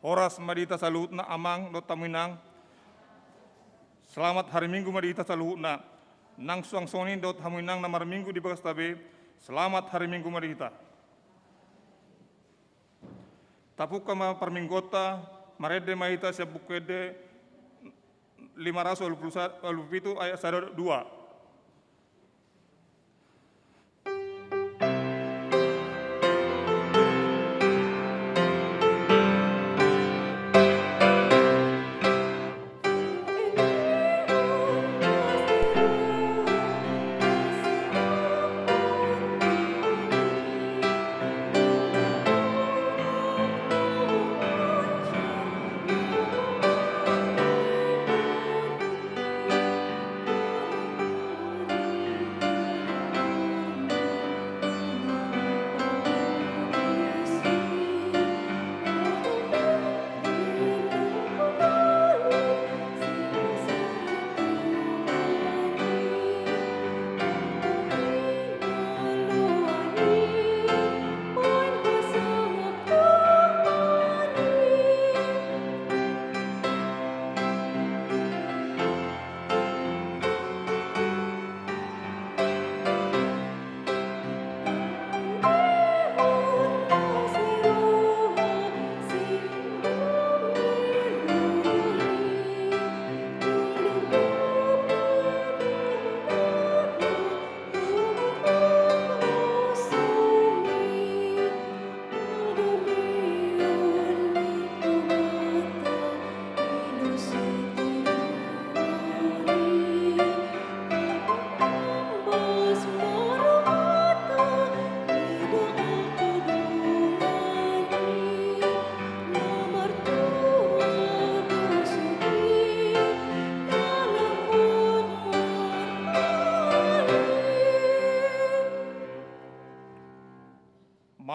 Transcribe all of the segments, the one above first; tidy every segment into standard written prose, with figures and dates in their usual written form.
Oras madita saluhutna amang do taminang. Selamat hari Minggu madita saluhutna. Nang suang sonin do taminang na Minggu di bagas tabe. Selamat hari Minggu madita. Tapuk kama parminggota marede mahita siap bukede 527 ayat 2.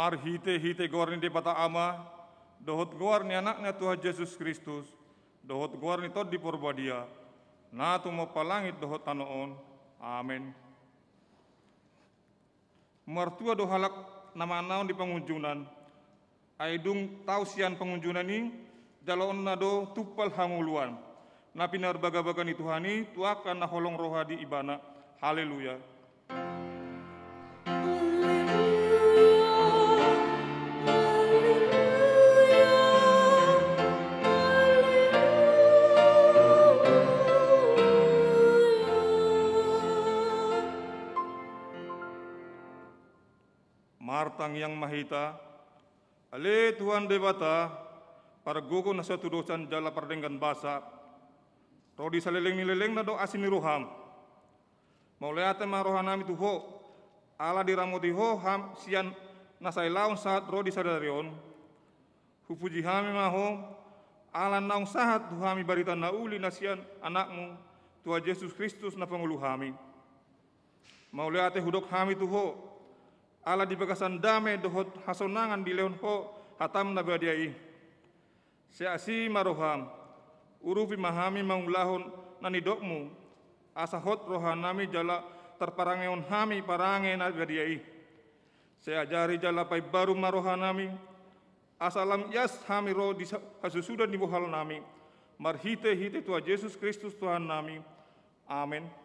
Mar hite gorni de bata ama, dohot gorni anaknya Tuhan Yesus Kristus, dohot gorni tod di porbadia, na tumo palangit dohot tanoon, amin. Mertua do halak nama naon di pengunjunan, aidung tausian pengunjunan ini, jaloon na do tupal hamuluan, na pinar baga-baga ni Tuhani, tuakan na holong roha di ibana, haleluya. Martang yang mahita, ale Tuhan debata, para gogo na sa tudosan jala pardenggan basa, rodi sa leleng na do asin ni roham. Mauleate marohanami tuho, ala diramoti ho ham sian nasailaon saat rodi sa darion, hupuji hami maho, ala naong sahat tuhami barita na uli na sian anakmu, Tuhan Yesus Kristus na pangulu hami. Mauleate hudok hami tuho, ala di bagasan dame dohot hasonangan di leon ho hatam na badiai. Seasi maroham, urupi mahami maulahon nanidokmu, asahot rohanami jala terparangeon hami parange na badiai. Seajari jala pai baru marohanami, asalam yas hami ro di hasusudan di bohal nami, marhite Tuhan Yesus Kristus Tuhan nami, amin. Tuhan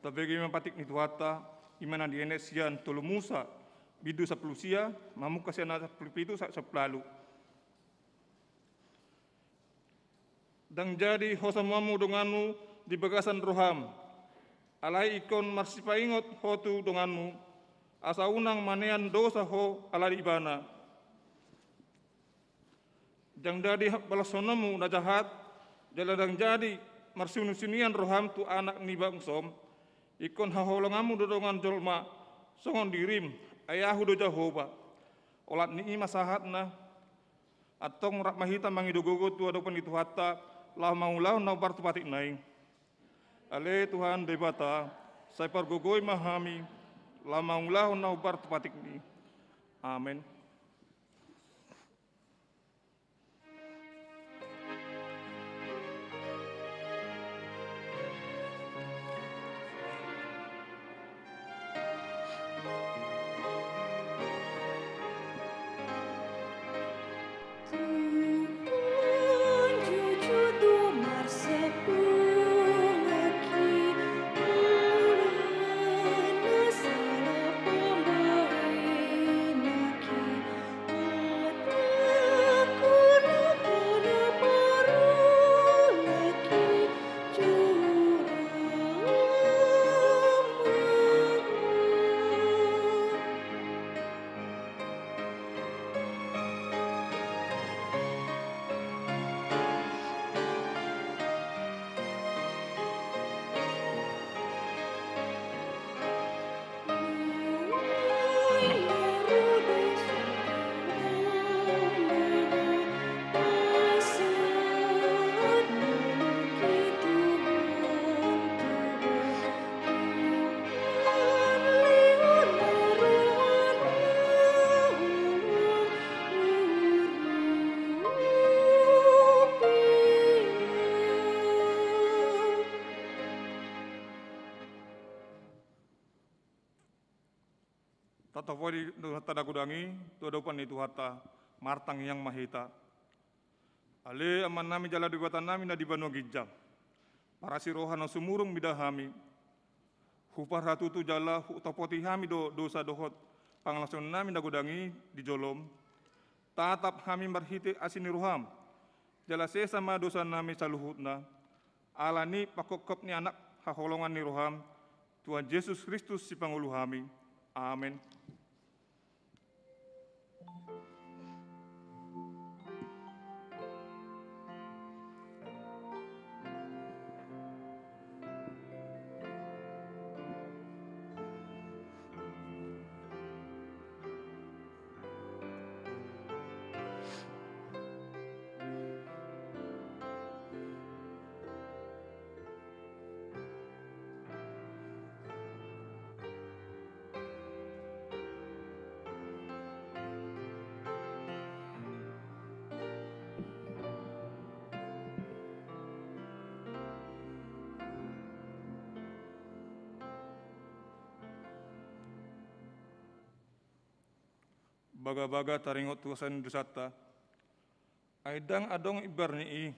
tabegi mampatik ni tuata, imana di enesian tolu Musa, bidu sapulusia, mamu kasiana sapulipitu saplalu. Dan jadi hosamamu donganmu di bagasan roham, alai ikon marsipaingot hotu donganmu, asa unang manean dosa ho alai ibana. Jang jadi balasonamu na jahat, jaladang jadi marsunusunian roham tu anak ni bangsom, ikon haholongamu dodongan jolma, songon dirim, ayahu do Jehova. Olat ni masahatna, atong rak mahita mangidogogo tu adopan itu hatta, lah maulau na bartu patik naing. Ale Tuhan debata, saya pergogoi mahami, lah maulau na bartu patik ni. Amin. Tatapori tada gudangi, tuadopan itu hatta martang yang mahita. Ale aman nami jala dibatan nami na dibano gijang. Para sirohan na sumurung midahami. Hupar hatu tu jala utapoti hami dosa dohot panglason nami na gudangi di jolom. Tatap hami marhite asini ruham. Jala sesama dosa nami saluhutna. Alani pakokop ni anak haholongan ni roham. Tuhan Yesus Kristus si pangulu hami. Amin. Baga-baga taringot tuasan dusata. Aidang adong ibarni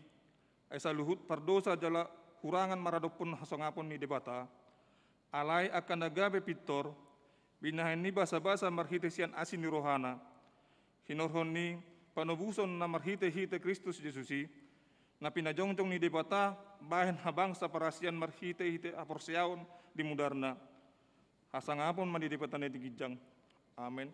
ay saluhut pardosa jala kurangan maradopun hasongapon ni debata. Alai akan nagabe pitor, binahin ni basa-basa marhitesian asin ni rohana. Hinorhon ni panubuson na marhite-hite Kristus Yesusi, na pinajongjong ni debata, bahin habang sa parasian marhite-hite aporsiaon di mudarna. Hasangapon man di debatan ni tigijang. Amen.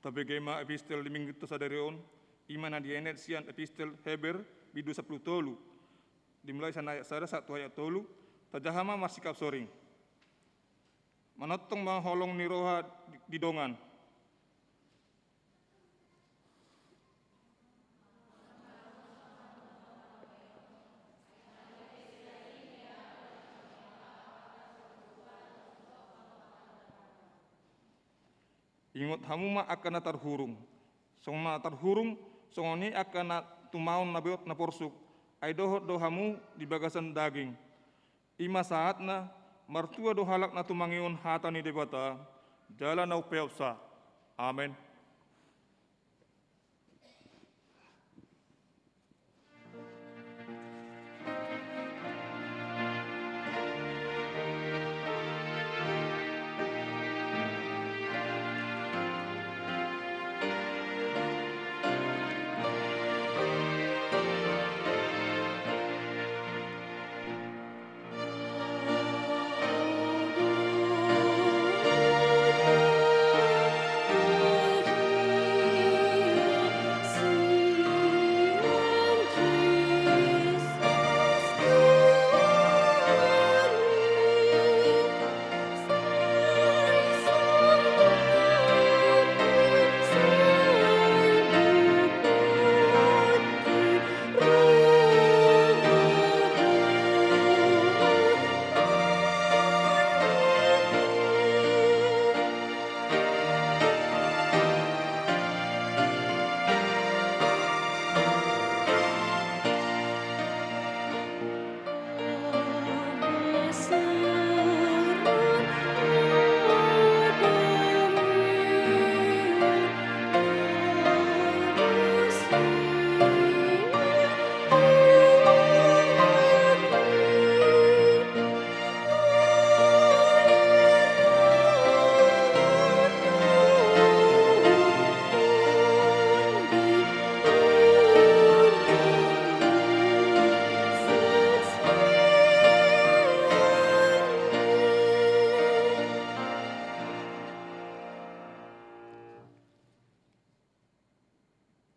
Tapi gema epistel di minggu sadarion, imana dienet sian epistel Heber bidu 10 tolu. Dimulai sana ayat sada 1 ayat tolu, tajahama marsikap soring. Manotong mga holong ni roha di dongan. Ingot hamu ma akan natar hurung. Song natar hurung, songoni akan tumaon nabiot na porsuk. Ay dohot do hamu di bagasan daging. Ima saat na martua do halak na tumangion hata ni debata. Jala na upeopsa. Amen.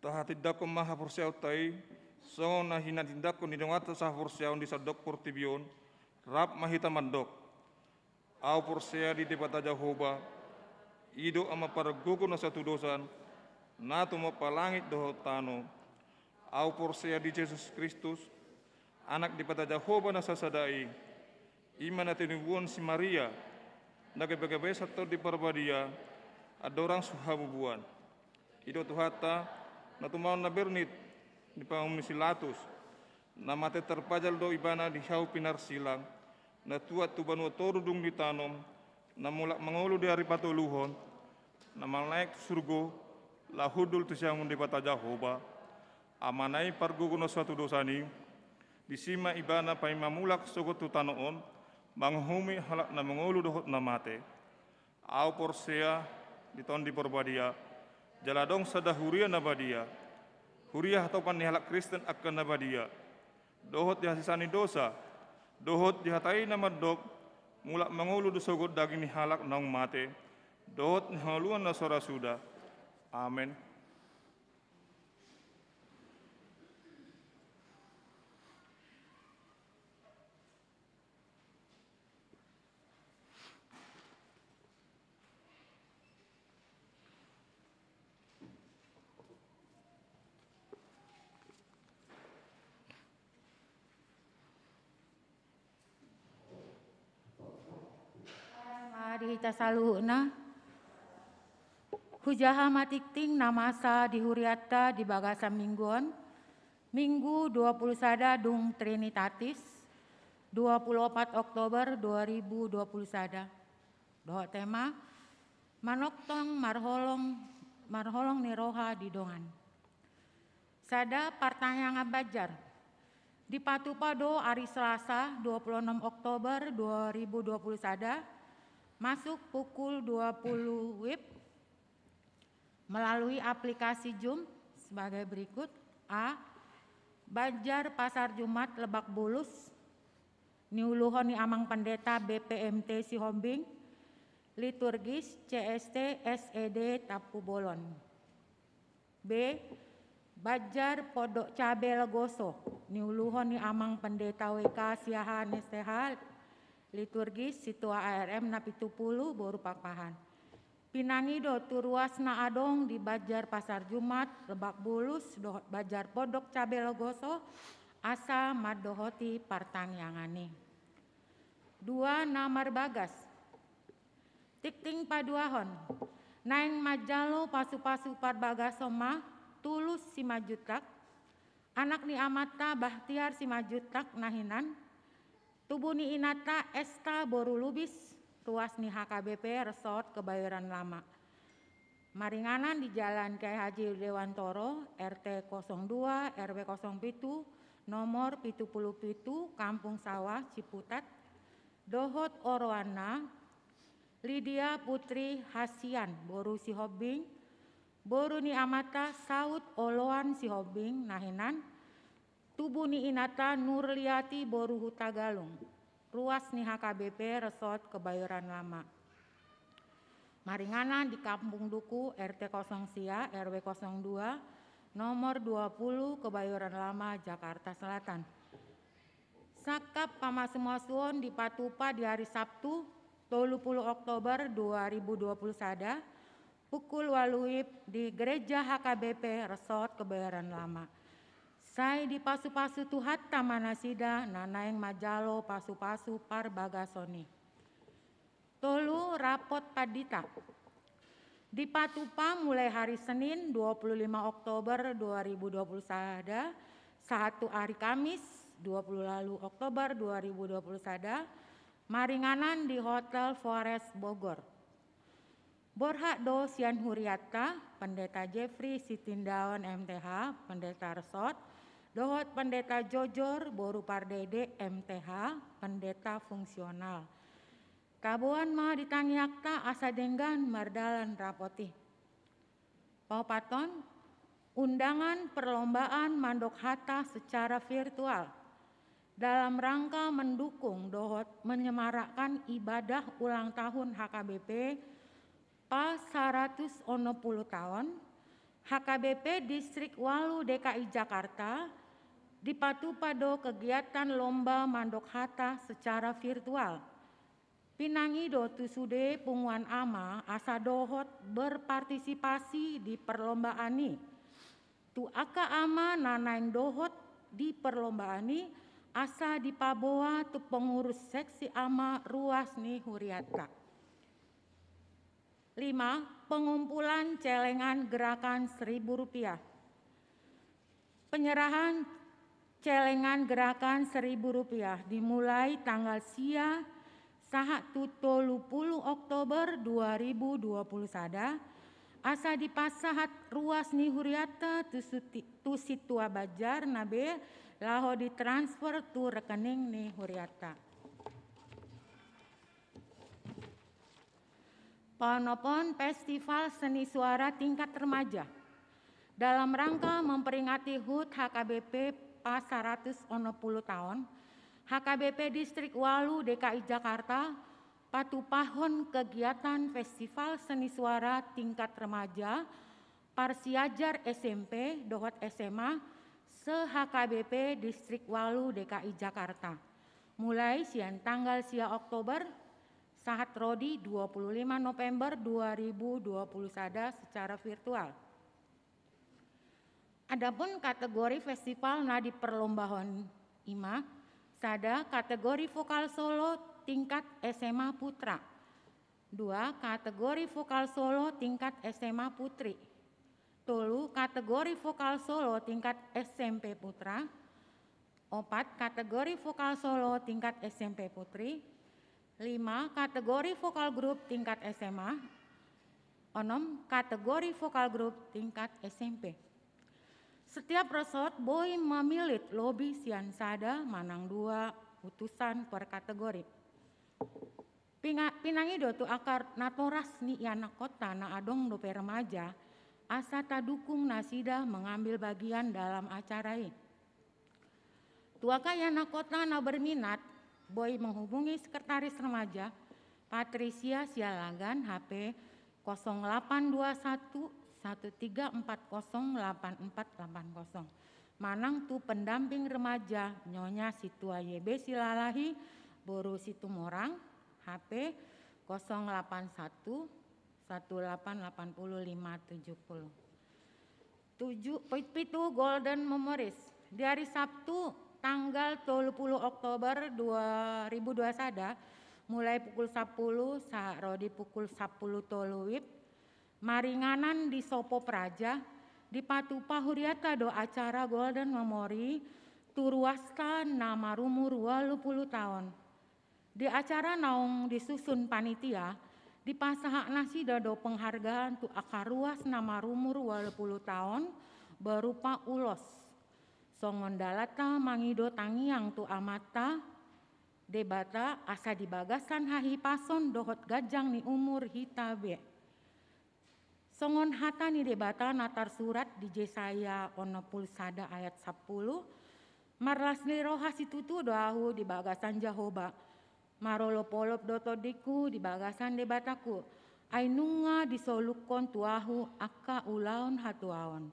Tahatidakom maha porsiaw tay, so na hinatindakon ni dongata sa porsiaw di sadok portibion, rap mahita mandok. Aw porsia di debata Jehovah, ido ama paragugo na sa tudosan, nato mapalangit doho tano. Aw porsia di Jesus Kristus, anak debata Jehovah na sasadai, ima na tinubuan si Maria, nagabagabay sa to di parbadia, adorang suhabubuan. Ido tuhata, na tumaon na bernit di pangumisilatus, na mate terpajal do ibana di hau pinar silang, na tuat tubanu torudung ditanom, na mulak mangulu di hari patuluhon, na malaik surgo, lahudul tusiangun di bata Jehovah, amanai parguguno suatu dosani, disima ibana pa mamulak sogot tutanoon, manghumi halak na mangulu dohot na mate, au porsea di ton di porbadia, jaladong sada huria na badia, huria atau panihalak Kristen akan na badia, dohot dihasisani dosa, dohot dihatai na madok, mulak mangulu dosogot daging ni halak naung mate, dohot nihaluan na sora suda. Amen. Dihita saluhna hujaha matikting namasa dihuriata di bagasa mingguan Minggu 20 sada dung Trinitatis 24 Oktober 2020 sada. Doa tema manoktong marholong ni roha di dongan. Sada partanya ngabajar di Patupado hari Selasa 26 Oktober 2020 sada masuk pukul 20 WIB melalui aplikasi Zoom sebagai berikut. A. Banjar Pasar Jumat Lebak Bulus Niuluhon ni Amang Pendeta BPMT Sihombing liturgis CST SED Tapu Bolon. B. Bajar Podok Cabe Legoso, niuluhon ni amang pendeta WK Siahan Estehal, liturgis Situa ARM na 70 boru pakpahan. Pinangido turuasna adong di Bajar Pasar Jumat, Lebak Bulus, Bajar Podok Cabe Legoso, asa madohoti partangyangani. 2. Namar Bagas, tikting paduahon, naing majalo pasu-pasu parbagasoma, tulus si majutak, anak ni amata Bahtiar si majutak nahinan, tubuh ni inata Esta boru lubis, ruas ni HKBP Resort Kebayoran Lama. Maringanan di Jalan Kyai Haji Dewantoro, RT 02, RW 07, nomor 77, Kampung Sawah, Ciputat, Dohot Oroana, Lydia Putri Hasian, boru si Hobing, boru ni amata Saud Oloan si Hobing, nahinan, tubuh ni inata Nurliati boru Hutagalung, ruas ni HKBP Resort Kebayoran Lama. Maringanan di Kampung Duku RT 0 Sia RW 02 nomor 20 Kebayoran Lama Jakarta Selatan. Sakap Pamasemuasuon di Patupa di hari Sabtu 30 Oktober 2020 sada pukul waluip di Gereja HKBP Resort Kebayoran Lama. Sai di pasu-pasu tuhat tamanasida nanaeng majalo pasu-pasu par bagasoni. Tolu rapot padita. Di Patupa mulai hari Senin 25 Oktober 2020 sada, satu hari Kamis 20 lalu Oktober 2020 sada, maringanan di Hotel Forest Bogor. Borhak do Sian Huriata, Pendeta Jeffrey Sitindaon MTH, Pendeta Resort, Dohot Pendeta Jojor Boru Pardede MTH, Pendeta Fungsional. Kabuan ma ditangiakta asa denggan mardalan rapoti. Paupaton, undangan perlombaan mandok hata secara virtual dalam rangka mendukung Dohot menyemarakkan ibadah ulang tahun HKBP pas 160 tahun HKBP Distrik Walu DKI Jakarta di Patupado kegiatan lomba mandok hata secara virtual. Pinangido tusude punguan ama asa Dohot berpartisipasi di perlombaan ini. Tu aka ama nanaing Dohot di perlombaan ini asa dipaboa tu pengurus seksi ama ruas ni Huriata. 5. Pengumpulan celengan gerakan Rp1.000. Penyerahan celengan gerakan Rp1.000 dimulai tanggal sia saha tuto 10 Oktober 2020 sada asa dipasahat ruas ni Huriata tu situa Bajar nabe laho ditransfer tu rekening ni Huriata. Panopon Festival Seni Suara Tingkat Remaja dalam rangka memperingati HUT HKBP pas 160 tahun HKBP Distrik Walu DKI Jakarta patupahon kegiatan Festival Seni Suara Tingkat Remaja Parsiajar SMP Dohot SMA se-HKBP Distrik Walu DKI Jakarta mulai siang tanggal sia Oktober saat Rodi 25 November 2020 sada secara virtual. Adapun kategori festival na di perlombaan ima sada kategori vokal solo tingkat SMA Putra. 2. Kategori vokal solo tingkat SMA Putri. 3. Kategori vokal solo tingkat SMP Putra. 4. Kategori vokal solo tingkat SMP Putri. 5. Kategori vokal grup tingkat SMA. 6. Kategori vokal grup tingkat SMP. Setiap resort boy memilit lobi sian sada manang 2 utusan per kategori. Pinangido tu akar natoras ni anak kota na adong dope remaja asa tadukung nasida mengambil bagian dalam acara ini. Tuaka anak kota na berminat boy menghubungi sekretaris remaja Patricia Sialagan HP 0821 13408480. Manang tu pendamping remaja Nyonya Situa YB Silalahi Boru Situmorang HP 081 1880 570. Pitu Golden Memories di hari Sabtu tanggal 30 Oktober 2021 mulai pukul 10 sarodi pukul 10 toluwip maringanan di Sopo Praja di Patupa Huriata do acara Golden Memory turuasta nama rumur 20 tahun. Di acara naung disusun panitia di pasahak nasi dado penghargaan tu akaruas nama rumur 20 tahun berupa ulos. Songon dalata mangido tangiang tu amata debata asa dibagasan hahi pason dohot gajang ni umur hitabe. Songon hata ni debata natar surat di Jesaya ono pulsada ayat 10 marlas ni roha situtu doahu di bagasan Jahoba marolo polop doto diku di bagasan debataku ainunga disolukon tuahu akka ulaon hatuaon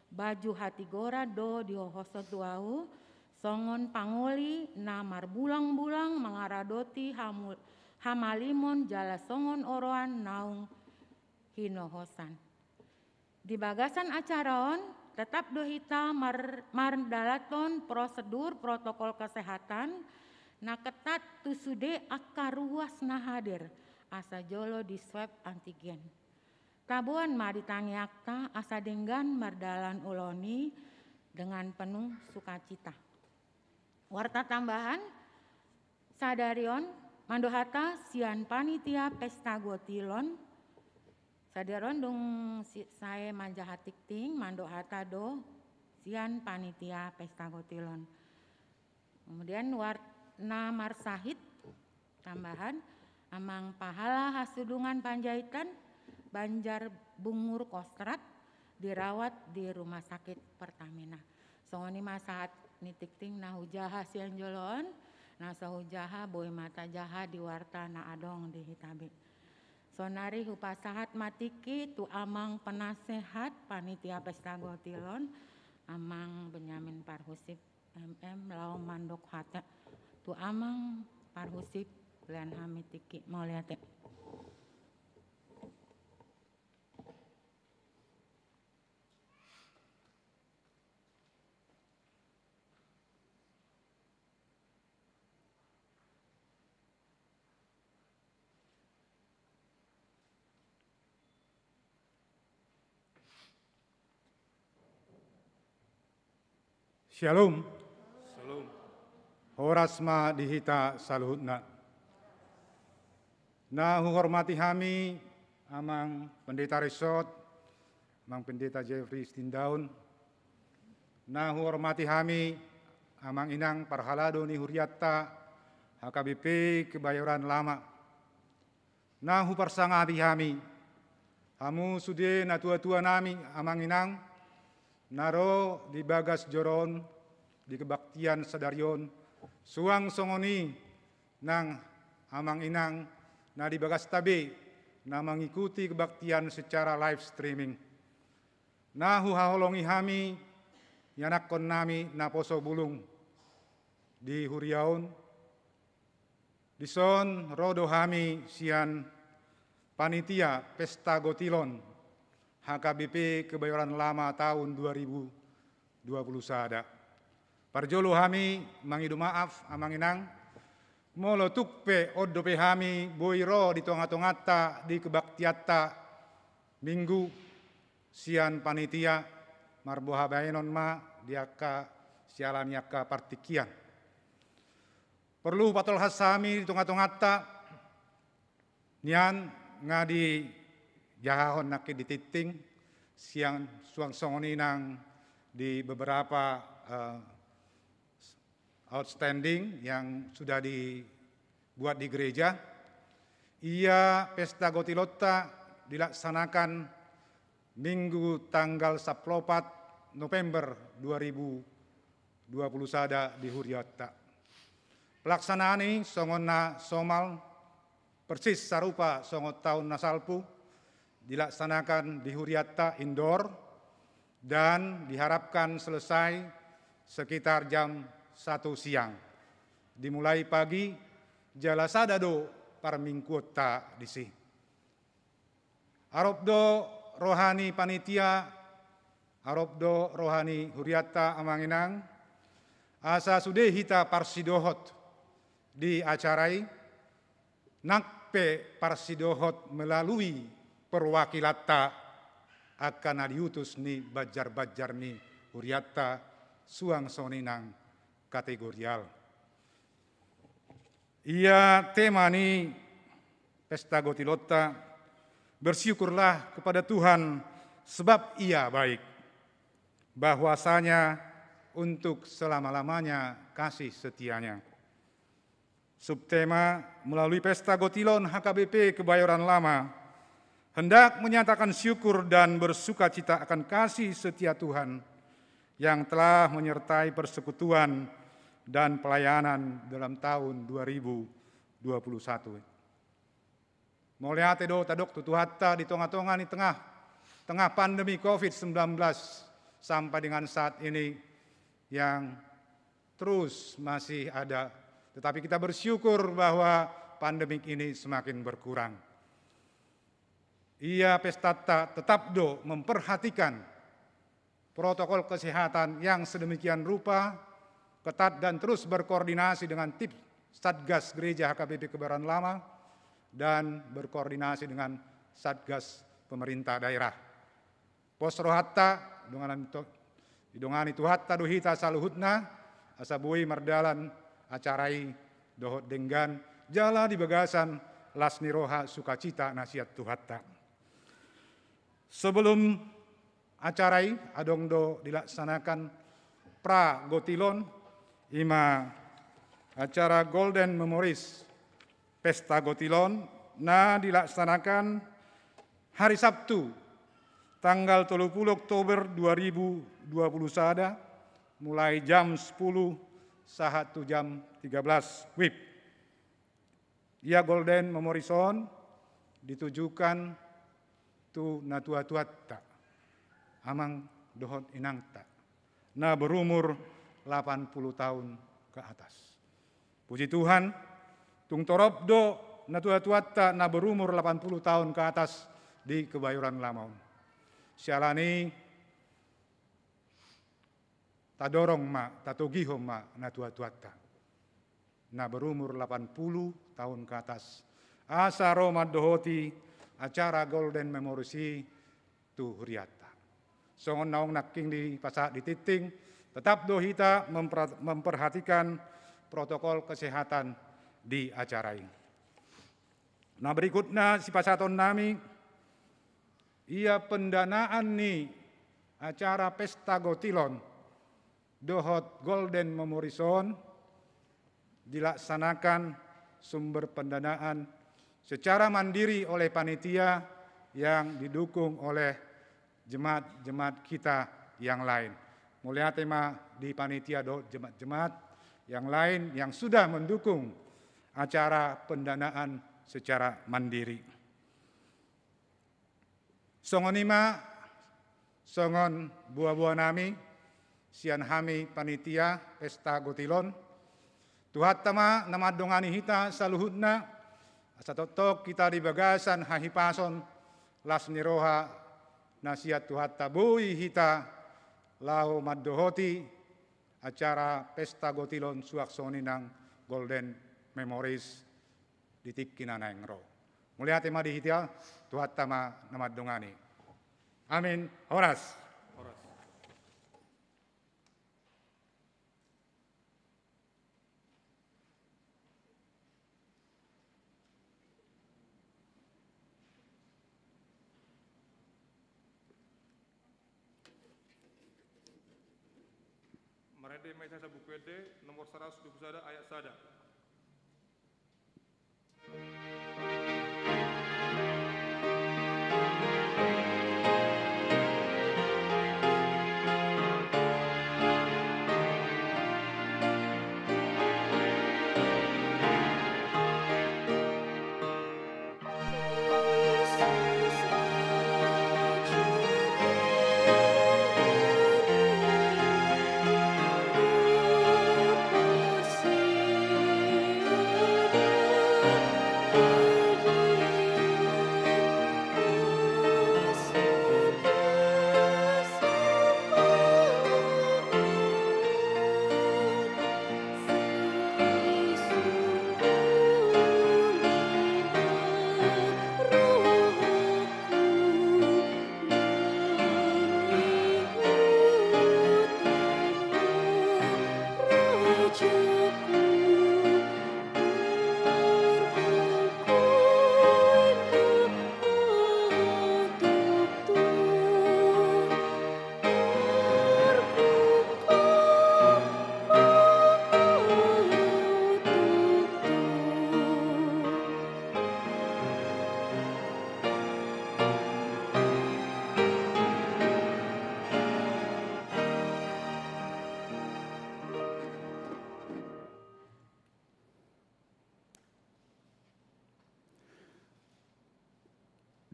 baju hati gora do dihohoso tuahu songon pangoli na marbulang-bulang mengaradoti hamalimon jala songon oroan naung hinohosan. Di bagasan acaraon tetap dohita mardalaton prosedur protokol kesehatan na ketat tusude akka ruas na hadir asa jolo di swab antigen. Tabuan maritangi akta asa denggan mardalan uloni dengan penuh sukacita. Warta tambahan sadarion mandohata sian panitia pesta gotilon sadaron dong saya manjahatik ting mandohata do sian panitia pesta gotilon. Kemudian warna marsahid tambahan amang pahala hasudungan Panjaitan Banjar Bungur Kostrat dirawat di rumah sakit Pertamina. Songoni masahat nitik ting na hujaha sian jolon na sahujaha boy mata jaha di warta na adong di hitabe. Sonari hupasahat matiki tu amang penasehat panitia pesta gotilon amang Benyamin Parhusip MM lau mandok hata tu amang Parhusip Glen Hamitiki mau lihat ya. Shalom. Salam. Horasma dihita saluhutna. Na hormati kami amang pendeta Resort, amang pendeta Jeffrey Stindaun. Na hormati kami amang inang Parhalado ni Huriata HKBP Kebayoran Lama. Na parsangabi kami hamu sude na tua-tua nami amang inang naro di bagas joron di kebaktian sadarion suang songoni nang amang inang na di bagas tabe na mengikuti kebaktian secara live streaming. Na haholongi kami yanakon nami na poso bulung di Huriaon. Di son rodo kami sian panitia pesta gotilon HKBP Kebayoran Lama tahun 2020 sada. Parjolo kami mangidu maaf amang inang molo tukpe oddope kami boiro di tonga-tongata di kebaktiata minggu sian panitia marboha baenon ma diaka sialan yaka partikian. Perlu patol hasami di tonga-tongata nian ngadi jahahon nakit di titing siang suang songoni nang di beberapa outstanding yang sudah dibuat di gereja. Ia pesta gotilota dilaksanakan minggu tanggal 14 November 2020 sada di Huriata. Pelaksanaan ini songona somal persis sarupa songo tahun nasalpu dilaksanakan di Huriatta Indoor dan diharapkan selesai sekitar jam 1 siang. Dimulai pagi jalasadado parmingkuota disi. Arobdo rohani panitia, arobdo rohani Huriatta Amanginang, asa sudehita parsidohot di acarai, nakpe parsidohot melalui perwakilatta akan diutus ni bajar-bajar ni Huriatta suang soninang kategorial. Ia tema ni Pesta Gotilotta, bersyukurlah kepada Tuhan sebab ia baik, bahwasanya untuk selama-lamanya kasih setianya. Subtema melalui Pesta Gotilon HKBP Kebayoran Lama hendak menyatakan syukur dan bersukacita akan kasih setia Tuhan yang telah menyertai persekutuan dan pelayanan dalam tahun 2021. Moliate do tadok tutuhatta di tengah-tengah di tengah pandemi COVID-19 sampai dengan saat ini yang terus masih ada. Tetapi kita bersyukur bahwa pandemik ini semakin berkurang. Ia pestata tetap do memperhatikan protokol kesehatan yang sedemikian rupa, ketat dan terus berkoordinasi dengan tim Satgas Gereja HKBP Kebayoran Lama dan berkoordinasi dengan Satgas pemerintah daerah. Pos rohatta didongani tuhatta dohita saluhutna asabui mardalan acarai dohot denggan jala di bagasan lasni roha sukacita nasihat tuhatta. Sebelum acarai adongdo dilaksanakan pra gotilon ima acara Golden Memories Pesta Gotilon dilaksanakan hari Sabtu tanggal 30 Oktober 2020 sada mulai jam 10 1 jam 13 WIB. Ia Golden Memorison ditujukan tu natua-tuatta amang dohot inangta na berumur 80 tahun ke atas. Puji Tuhan, tung torobdo natua-tuatta na berumur 80 tahun ke atas di Kebayoran Lama. Sialani tadorong ma tatogihom ma natua-tuatta na berumur 80 tahun ke atas. Asa Roma dohoti acara Golden Memorisi tu Huriatta. Songon naong nakking di pasak di titing, tetap dohita memperhatikan protokol kesehatan di acara ini. Nah berikutnya si pasaton nami, ia pendanaan ni acara Pesta Gotilon dohot Golden Memorison dilaksanakan sumber pendanaan secara mandiri oleh panitia yang didukung oleh jemaat-jemaat kita yang lain. Mulia tema di panitia do jemaat-jemaat yang lain yang sudah mendukung acara pendanaan secara mandiri. Songonima, songon buah-buah nami, sian hami panitia Pesta Gotilon, tuhattama namadongani hita saluhutna, asatotok kita di bagasan hahipason lasniroha nasihat tuhatta bui hita lau maddohoti acara Pesta Gotilon suaksoni nang Golden Memories ditikina naengro. Mulia tema di hitia tuhatta ma namadongani. Amin. Horas. Marede Maisa Sabukwede nomor 120 sada ayat sada.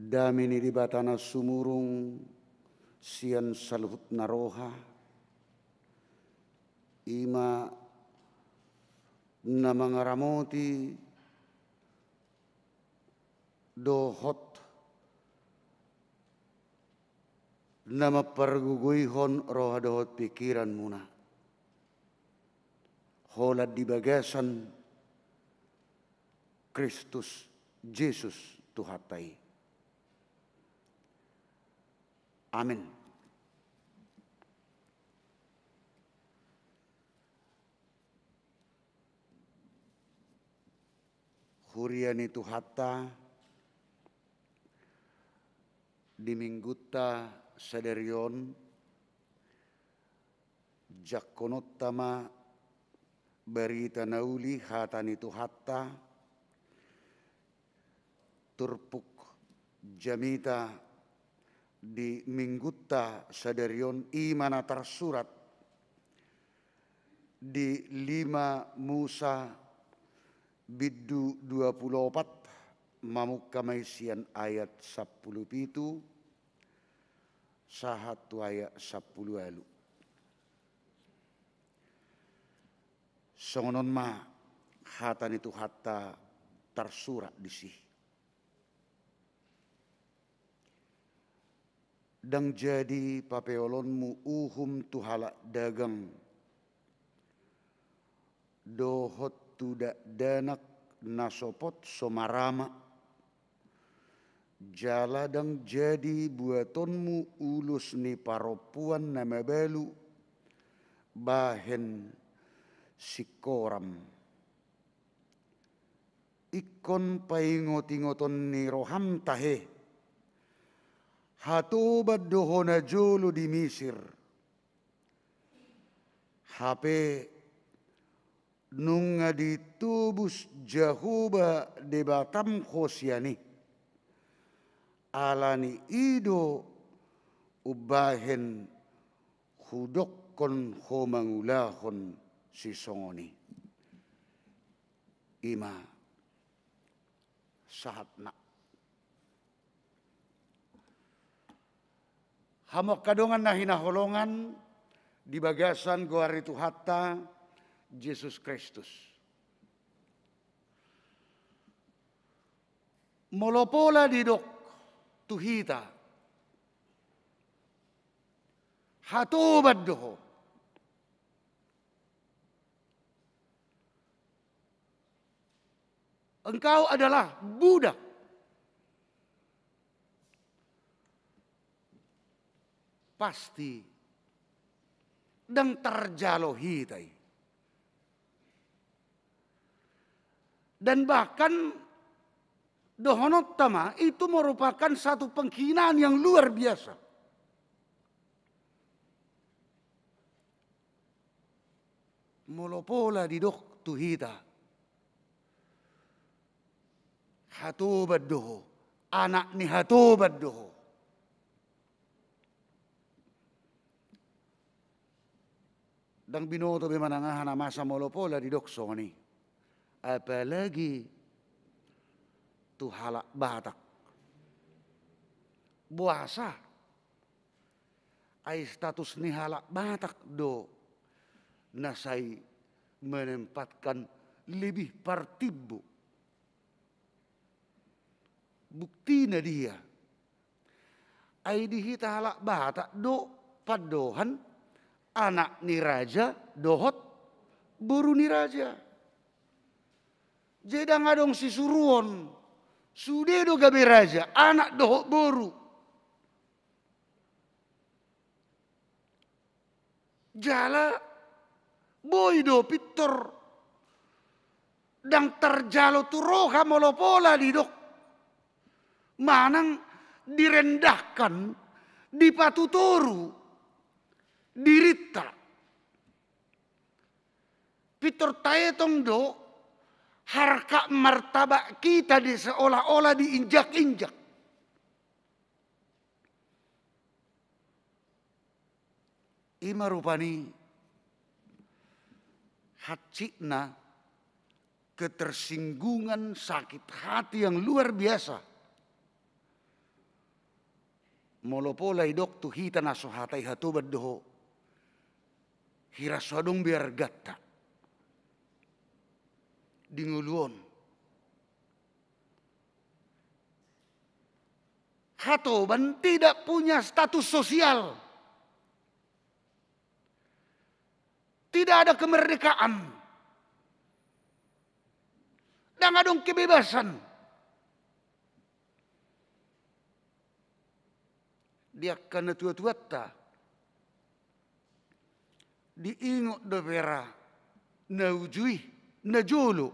damini di batana sumurung sian saluhut naroha ima namangaramoti dohot nama perguguihon roha dohot pikiran muna holat di bagasan Kristus Yesus Tuhatai. Amin. Huriani Tuhatta di minggutta saderion jakkonottama berita nauli hatani Tuhatta turpuk jamita di minggutta saderion imana tersurat di 5 Musa biddu 24 mamuk kamaisian ayat 10 sahatu ayat 10 alu. Songonon ma hatan itu hatta tersurat di sih. Dang jadi papeolonmu uhum tuhala dagang dohot tudak danak nasopot somarama jala dang jadi buatonmu ulus ni paropuan nama belu bahen sikoram ikon paingot-ingoton ni roham tahe hatubad dohona jolo di Misir HP nunga ditubus jahuba debatam khosiani alani ido ubahen hudokkon homangulahon sisongoni ima sahatna hamok kadongan na hinaholongan di bagasan goari Tuhatta Yesus Kristus. Molopola didok tuhita hatubad doho engkau adalah budak pasti dan terjalo hitai. Dan bahkan dohonottama itu merupakan satu penghinaan yang luar biasa. Molopola di dok tuhita. Hatubad doho. Anak ni hatubad doho. Dan binoto bimanangahan na masa molopola di dok soni. Apalagi tu halak batak buasa ai status ni halak batak do nasai menempatkan lebih partibu bukti na dia ai dihita halak batak do padohan anak ni raja dohot buru ni raja. Jeda ngadong si suruon, sude do gabe raja, anak dohok boru. Jala, boy do pitor, dang terjalo turoha molopola di dok. Manang direndahkan, dipatutoru, dirita. Pitor taetong do, harkat martabak kita di seolah-olah diinjak-injak. Ima rupani hacikna ketersinggungan sakit hati yang luar biasa. molopolay dok tu hita naso hatay hatubad doho. Hiraswadong biar gatta. Dinguluon. Hatoban tidak punya status sosial. Tidak ada kemerdekaan. Dan adong kebebasan. Dia kana tua-tuatta. Diingot do vera naujui najolo.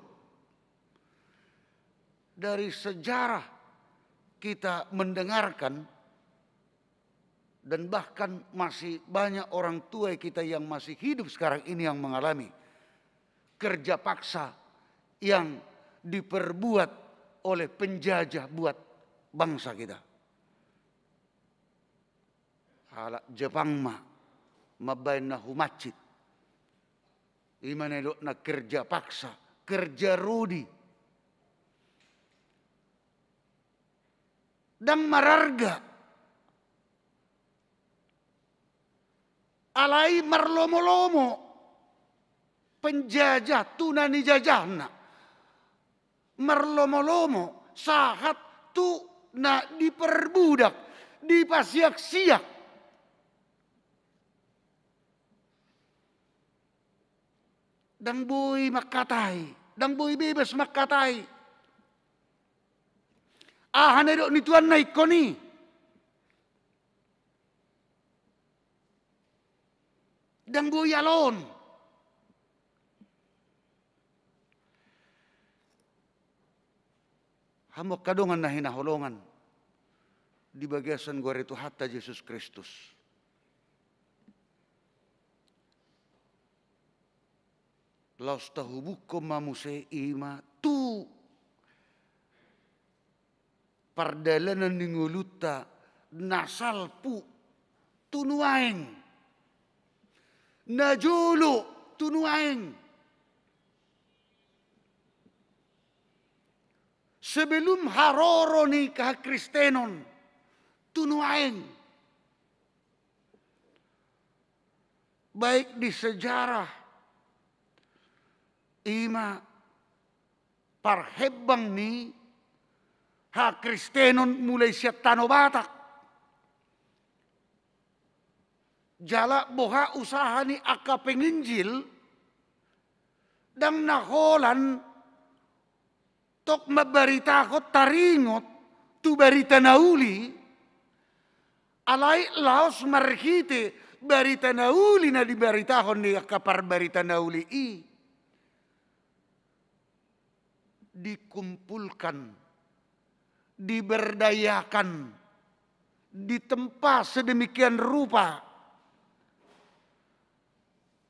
Dari sejarah kita mendengarkan dan bahkan masih banyak orang tua kita yang masih hidup sekarang ini yang mengalami kerja paksa yang diperbuat oleh penjajah buat bangsa kita. Hala Jepang mabain na humacit. Imana na kerja paksa, kerja rudi. Dan mararga. Alai marlomo-lomo. Penjajah tunani jajahna. Marlomo-lomo sahat tu na diperbudak, dipasiak-siak. Dang boy makatai, dang boy bebas makatai. Hanedok ni tuan naik koni. Dang boy alon. Hamok kadongan na hinaholongan di bagasan gua itu hatta Yesus Kristus. Laus tahubukom mamuse ima tu pardalanan ninguluta nasalpu tunuaeng najulu tunuaeng sebelum haroro ni kahakristenon tunuaeng baik di sejarah ima parhebang ni ha Kristenon mulai siap tano Batak. Jala boha usaha ni aka penginjil dan naholan tok mabarita ko taringot tu barita nauli alai laos marhite barita nauli na di baritahon ni aka par barita nauli dikumpulkan, diberdayakan, ditempa sedemikian rupa.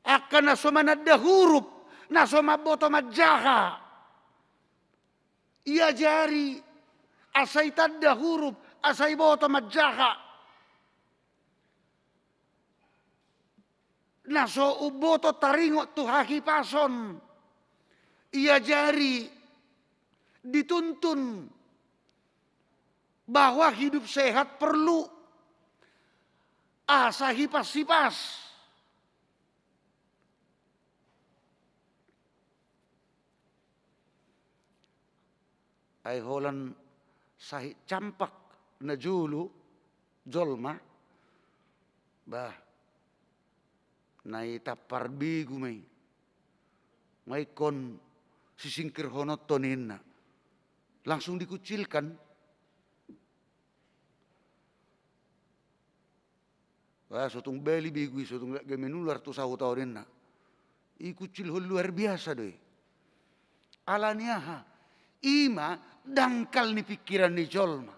Akan nasoma nadda huruf, nasoma boto majaha. Ia jari, asai tadda huruf, asai boto majaha. Naso uboto taringot tuhaki pason. Ia jari, dituntun bahwa hidup sehat perlu asa hipas-hipas. Ay holan sahi campak na julu jolma bah nai tapar bigu may kon sisingkir honot toninna langsung dikucilkan. Wah, sotung beli bigui, sotung gemenular tu sahu tahun na. Ikucil luar biasa deh. Alaniaha, ima dangkal ni pikiran ni jolma.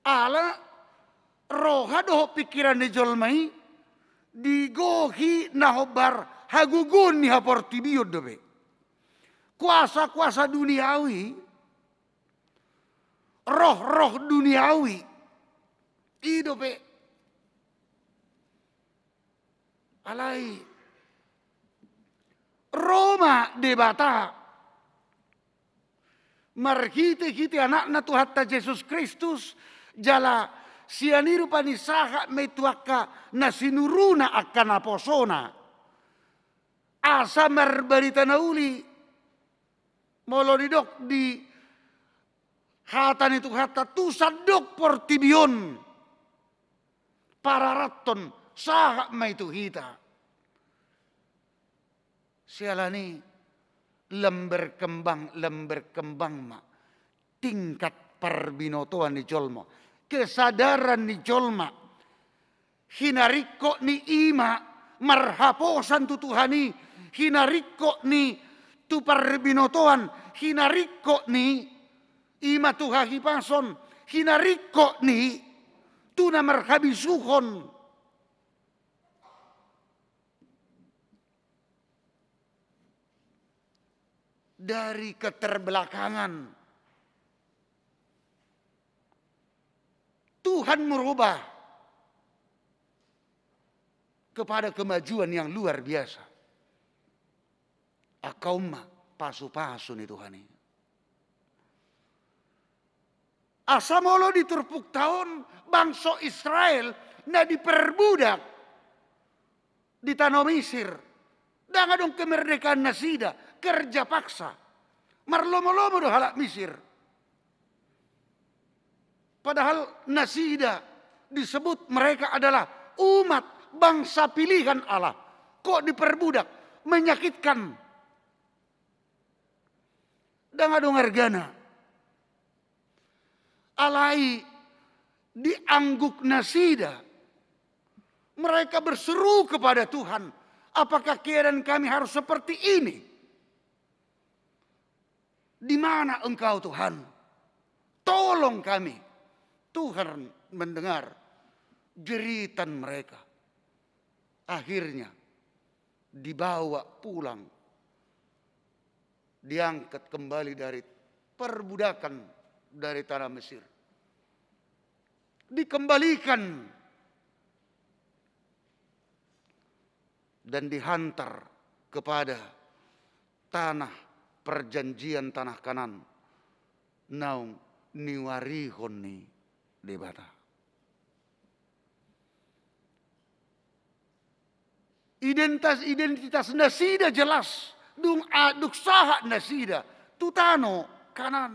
Ala roha doh pikiran ni jolmai digohi nahobar hagugun ni haportibiod dobe. Kuasa-kuasa duniawi, roh-roh duniawi, hidupe alai Roma debata marhite kiti anakna Tuhan ta Yesus Kristus jala sianiru panisaha metuaka nasinuruna akan aposona asa marbarita nauli molodidok di hatan itu hata tu sadok portibion para raton saha maitu hita sialani lember kembang ma tingkat perbinotoan di jolmo kesadaran ni jolma hinariko ni ima marhaposan tu Tuhani hinariko ni tu perbinotoan hinariko ni ima tuhahi pason hinariko ni tu na marhabisuhon dari keterbelakangan Tuhan merubah kepada kemajuan yang luar biasa. Akauma pasu-pasu nih Tuhan ini. Asamolo di turpuk tahun bangsa Israel na diperbudak di tanah Mesir. Dengan dong kemerdekaan nasida kerja paksa. Marlomo-lomo do halak Mesir. Padahal nasida disebut mereka adalah umat bangsa pilihan Allah. Kok diperbudak? Menyakitkan. Dengan dong hargana. Alai diangguk nasida. Mereka berseru kepada Tuhan. Apakah keadaan kami harus seperti ini? Di mana Engkau Tuhan? Tolong kami. Tuhan mendengar jeritan mereka. Akhirnya dibawa pulang. Diangkat kembali dari perbudakan dari tanah Mesir. Dikembalikan dan dihantar kepada tanah perjanjian tanah Kanan. Naung niwarihon ni debata. Identitas nasida jelas. Dung aduk saha nasida. Tutano Kanan.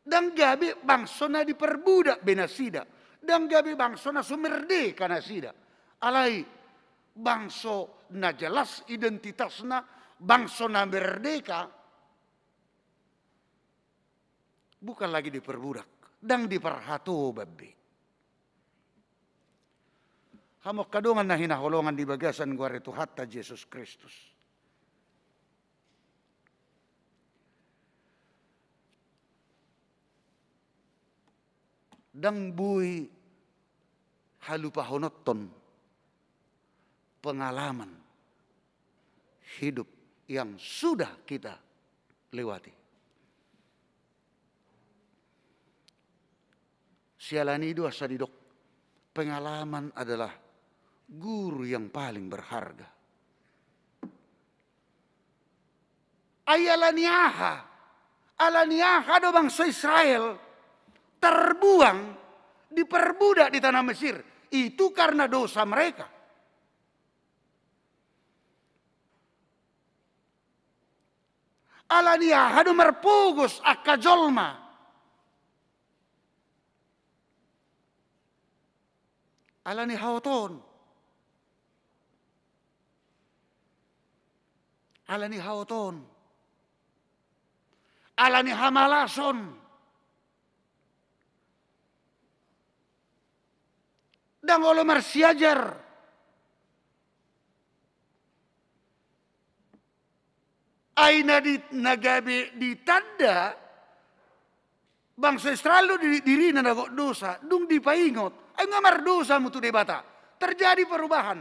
Dan gabi bangsona diperbudak benasida. Dan gabi bangsona sumerdeka nasida. Alai bangso na jelas identitasna bangso na merdeka bukan lagi diperbudak dan diperhatu babi. Hamok kadungan na hinaholongan di bagasan gua itu hatta Yesus Kristus. Dang bui halupahonoton pengalaman hidup yang sudah kita lewati. Sialani dua sadidok. Pengalaman adalah guru yang paling berharga. Alaniaha do bangsa Israel terbuang diperbudak di tanah Mesir. Itu karena dosa mereka. Alaniaha do merpugos akajolma. Alani haoton. Alani haoton. Alani hamalason. Dan olo marsiajar. Aina di nagabe ditanda. Bangsa Israel diri na nagok dosa. Dung dipaingot. Ay ngamar dosa mutu debata. Terjadi perubahan.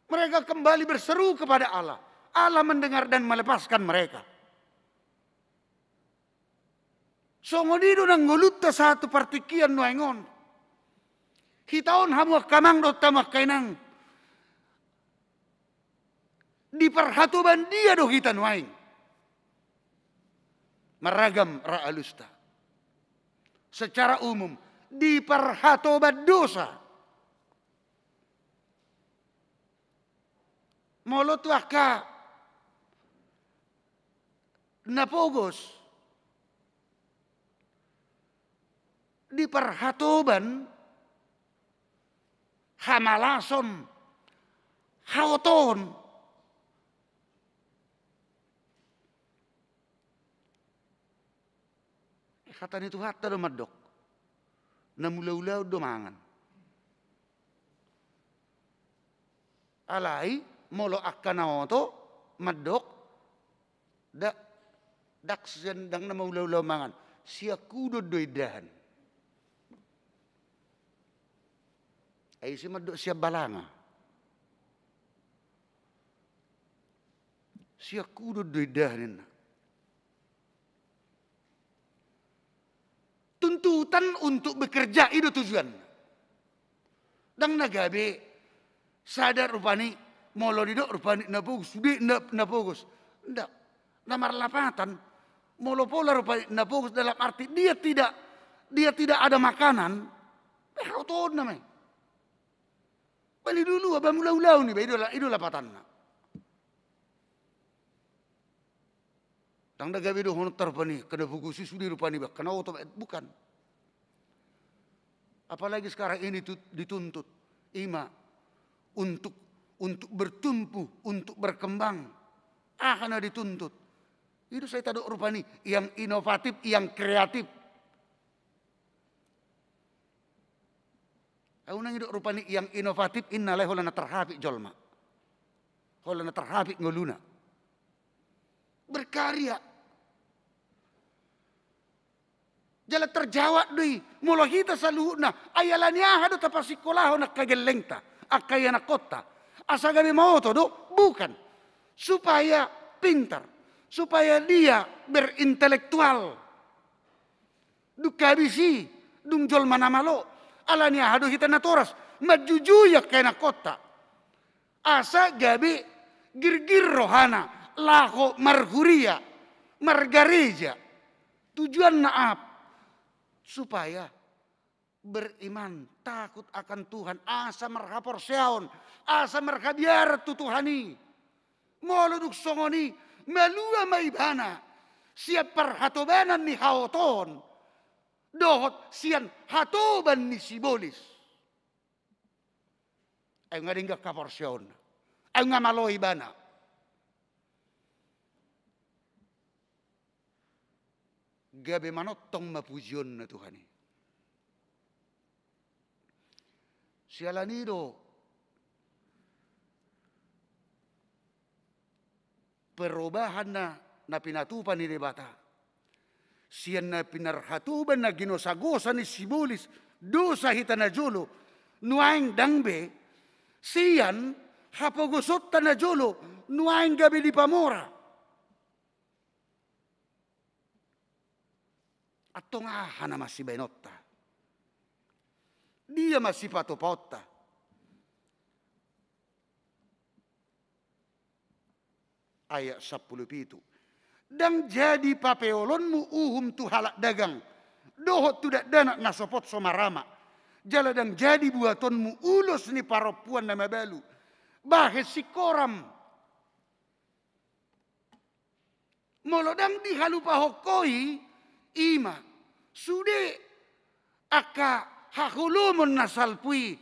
Mereka kembali berseru kepada Allah. Allah mendengar dan melepaskan mereka. Songodido nang ngulutta satu partikian nuengon. Hitaon hamuak kamang do tamak kainang. Di perhatuban dia do kita nuaing. Maragam ra'alusta. Secara umum diperhatobat dosa. Molo tu aka napogos diperhatoban hamalason haoton kata ni Tuhan do madok na mulaw-ulaw do mangan alai molo akkanaoto madok dak sendang na mulaw-ulaw mangan siya kudo doidahan ay si madok siya balanga siya kudo doidahan tuntutan untuk bekerja itu tujuan. Dang nagabe sadar rupani molo didok rupani napogus, di napogus. Ndak. Namar lapatan molo pola rupani napogus dalam arti dia tidak ada makanan. Hauton namanya. Bali dulu abang ulau-ulau nih, itu lapatanna. Tang daga bedo hono terpani kena bukusi sudi rupani bak kena oto bukan. Apalagi sekarang ini dituntut ima untuk bertumbuh, untuk berkembang. Karena dituntut. Itu saya tadok rupani yang inovatif, yang kreatif. Aku nang hidup rupani yang inovatif innalai holana terhapik jolma. Holana terhapik ngoluna. Berkarya. Jala terjawab dui. Mula kita saluhna. Ayalanya hado tapasikolah nak kagelengta. Akayana kota. Asa gabi mau to do? Bukan. Supaya pintar. Supaya dia berintelektual. Dukabisi. Dungjol manamalo. Alanya hado kita natoras. Majujuya kena kota. Asa gabi girgir rohana. Laho marhuria. Margareja. Tujuan naap. Supaya beriman, takut akan Tuhan, asa merhapor seon, asa merhabiar tu Tuhani. Moloduk songoni, melua maibana, siap perhatobanan ni haoton, dohot sian hatoban ni sibolis. Ayo ngadingga kapor seon, ayo ngamaloi bana. Gabe manotong mapujion na Tuhan. Sialanido perubahan na pinatupan ni debata. Siyan na pinarhatuban na ginosagosa ni sibulis dosa hita na jolo nuaing dangbe siyan hapagusot na jolo nuaing gabi di pamora. At tungahan na masih benota. Dia masih patopota. Ayat 17. Dan jadi papeolonmu uhum tu halak dagang. Dohot tidak danak nasopot somarama. Jala dan jadi buatonmu ulos ni paropuan nama balu. Bahes si koram. Molodang di halupa hokoi. Ima, sude aka hakulumon nasalpui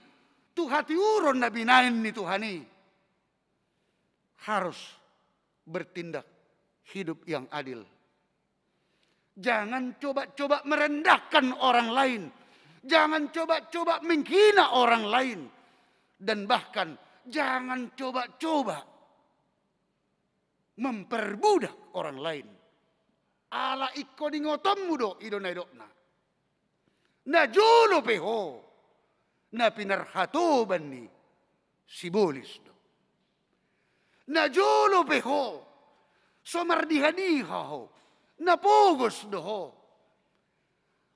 tu hati uron na binain ni Tuhani. Harus bertindak hidup yang adil. Jangan coba-coba merendahkan orang lain. Jangan coba-coba menghina orang lain. Dan bahkan jangan coba-coba memperbudak orang lain. Ala ikko di ngotommu do ido na idokna. Na jolo peho. Na pinarhatoban ni sibolis do. Na jolo peho. Somardihaniha ho. Na pogos do ho.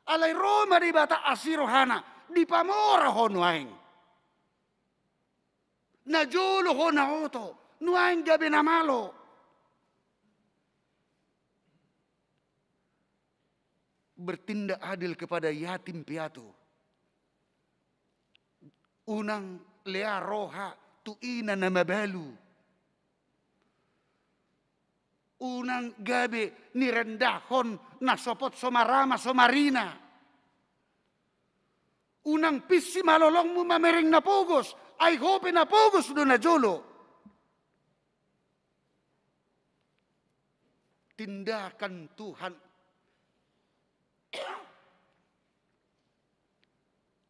Alay Roma di bata asirohana. Di pamora ho nuaing. Na jolo ho na oto. Nuaing gabi na malo. bertindak adil kepada yatim piatu. Unang lea roha tu ina na mabalu. Unang gabe ni rendahon na sopot somarama somarina. Unang pisi malolong mo mamereng na pogos, ay hope na pogos do na jolo. Tindakan Tuhan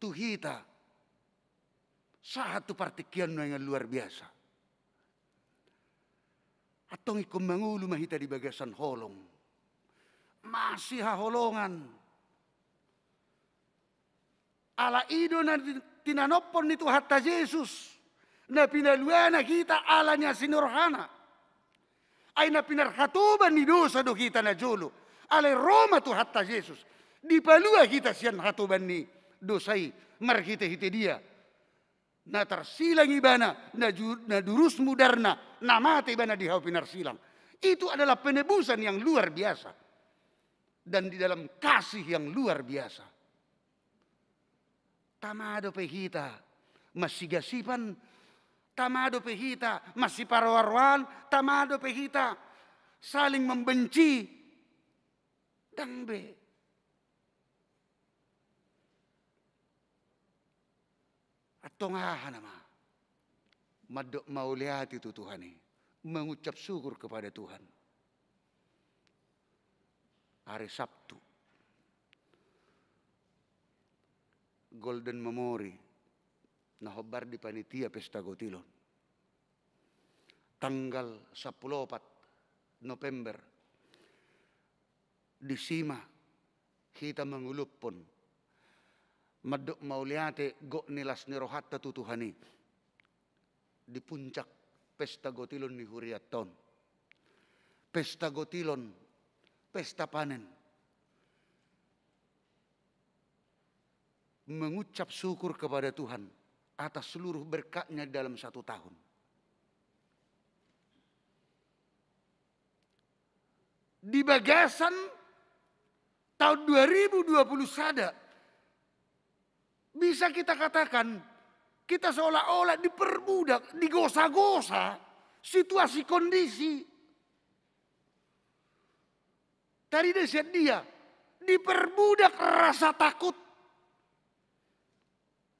tuhita satu partikian yang luar biasa. Atong ikum mangulu mahita di bagasan holong. Masih haholongan. Ala ido na tinanopon nito hatta Yesus. Na pinaluana kita alanya sinurhana. Ay na pinarhatuban ni dosa do kita na jolo. Alay Roma to hatta Yesus. Di palua kita siyan hatuban ni dosay marhite-hite dia. Na tarsilang ibana, na durus mudarna, na mati ibana dihaw pinarsilang. Itu adalah penebusan yang luar biasa. Dan di dalam kasih yang luar biasa. Tamado pehita, masigasipan, tamado pehita, masih parawarwan, tamado pehita, saling membenci. Dangbe. Atong nama. Madok mauliat itu Tuhan ini. Mengucap syukur kepada Tuhan. Hari Sabtu. Golden Memory. Nahobar di panitia Pesta Gotilon. Tanggal 14 November. Di Sima. Kita mengulup pun. Madok mauliate go nilas ni rohatta tutuhani. Di puncak Pesta Gotilon ni Huriaton. Pesta Gotilon. Pesta panen. Mengucap syukur kepada Tuhan atas seluruh berkatnya dalam 1 tahun. Di bagasan tahun 2020 sada, bisa kita katakan kita seolah-olah diperbudak, digosa-gosa situasi kondisi. Tadi dia diperbudak rasa takut.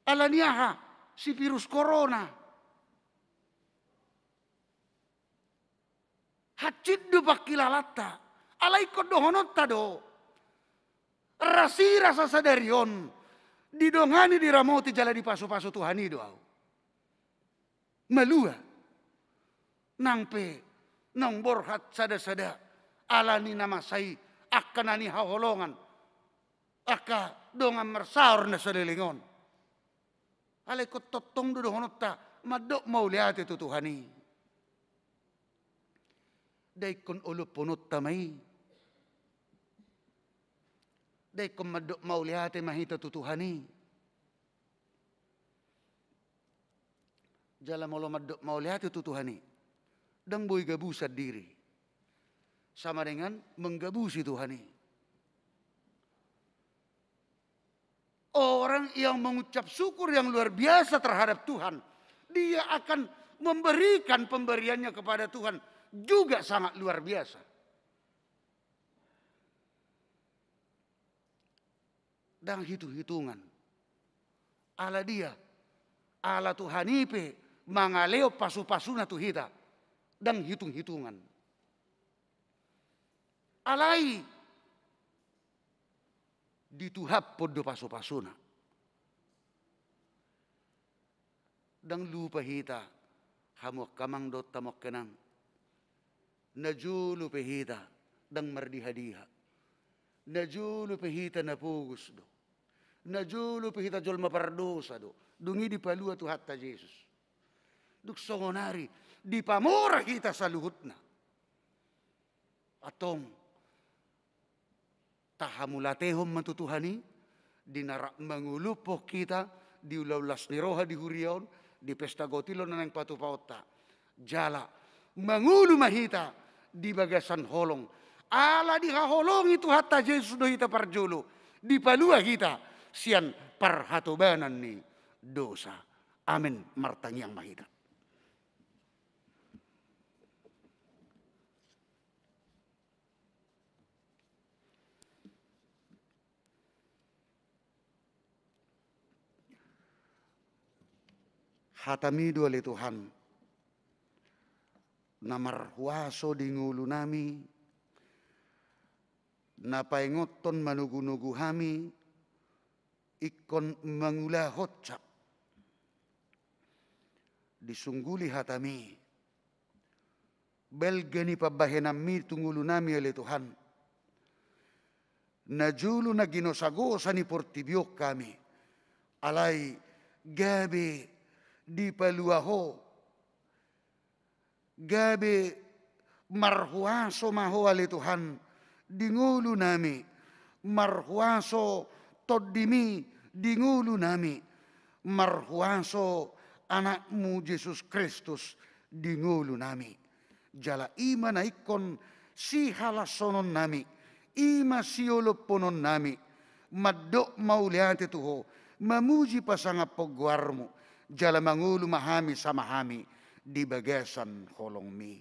Alaniaha si virus corona. Hacid do pakilalata. Alay kodohonotta do. Rasira sasadarion. Didongani diramoti jala di paso-paso Tuhan itu. Malua. Nangpe. Nang borhat sada-sada. Alani nama say. Akanani haholongan. Aka dongan mersaur na salilingon. Alay ko totong dodohonotta. Madok mauliat itu Tuhani. Daikon ulupunot tamay. Daikon madok mauliat mahita tutuhani. Jala molo madok mauliat itu Tuhani. Dang boy gabusat diri. Sama dengan menggabusi Tuhani. Orang yang mengucap syukur yang luar biasa terhadap Tuhan. Dia akan memberikan pemberiannya kepada Tuhan. Juga sangat luar biasa. Dan hitung-hitungan. Ala dia. Ala Tuhan ipe. Mangaleo pasu-pasuna tuhita. Dan hitung-hitungan. Alai. Dituhap podo pasu-pasuna. Dan lupa hita. Hamok kamang dot tamok kenang. Najulu pehita. Dan mardiha-diha. Najulu pehita na pugus do. Najulu pehita jol mapardosa do. Dungi di palua tu hatta Yesus. Duk songonari. Di pamora kita sa luhutna. Atong. Tahamulatehom matutuhani. Dinarak mangulupok kita. Di ulaulas ni roha di hurion. Di Pesta Gotilon na ng patupauta. Jala. Mangulu mahita. Di bagasan holong. Ala dihaholongi tu hatta Yesus do hita parjolo. Di palua kita sian parhatobanan ni dosa. Amin. Martang yang mahita. Hatamido oleh Tuhan. Namarhuaso di ngulu nami. Napaingoton manugu-nugu hami. Ikon mangula hotcap. Disungguli hatami. Belgeni pabahenami tungulu nami oleh Tuhan. Najulu na ginosagosa ni portibiok kami. Alay gabi di paluaho. Gabi marhuaso maho oleh Tuhan. Di ngulu nami. Marhuaso toddimi di ngulu nami. Marhuaso anakmu Yesus Kristus di ngulu nami. Jala ima na ikon si halasonon nami. Ima sioloponon nami. Maddo mauliate tuho. Mamuji pasangap pogwarmu. Jala mangulu mahami samahami. Di bagasan holong mi.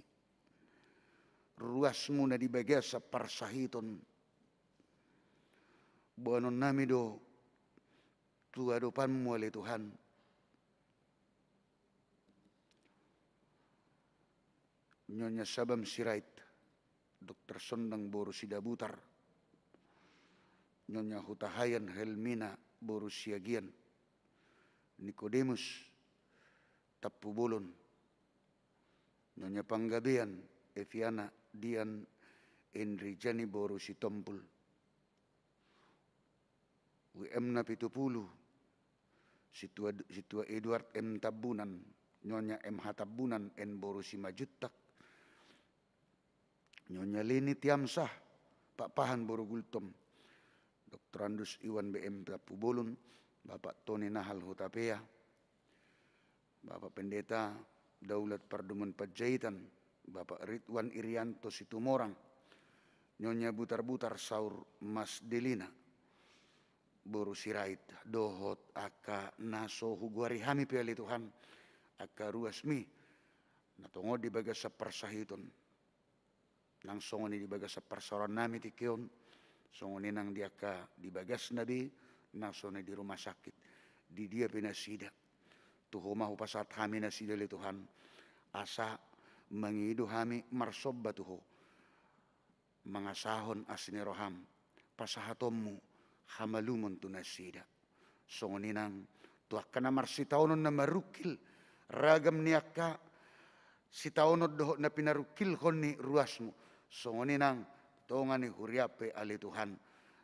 Ruasmu na di bagasa parsahiton. Buanon nami do. Tuadopanmu oleh Tuhan. Nyonya Sabam Sirait, Dr. Sondang Boru Sidabutar, Nyonya Hutahayan Helmina Boru Siagian, Nikodemus Tapubulon, Nyonya Panggabean Eviana Dian Enrijani Boru Sitompul, WM na 70, Situa Edward M. Tabunan, Nyonya M. Hatabunan N. Boru Simajutak, Nyonya Leni Tiamsah, Pak Pahan Borogultom, Dr. Andus Iwan BM Tapubulun, Bapak Tony Nahal Hutapea, Bapak Pendeta Daulat Parduman Pajaitan, Bapak Ridwan Irianto Situmorang, Nyonya Butar-Butar Saur Mas Delina, Boru Sirait, Dohot, Aka Naso Huguari Hami Piali Tuhan, Aka Ruasmi, Natongo di Bagasa Parsahiton, nang songoni di bagas persoalan nami tikion, songoni nang diaka di bagas nabi, nang songoni di rumah sakit, di dia pinasida. Tuho mahu pasat kami nasida le Tuhan, asa mengidu kami marsobba tuho, mangasahon asni roham, pasahatommu hamalumon tu nasida. Songoni nang tuakana marsitaunon na marukil, ragam niaka, sitaonod doho na pinarukil honi ruasmu. Songoni nang tongani huriape ali Tuhan.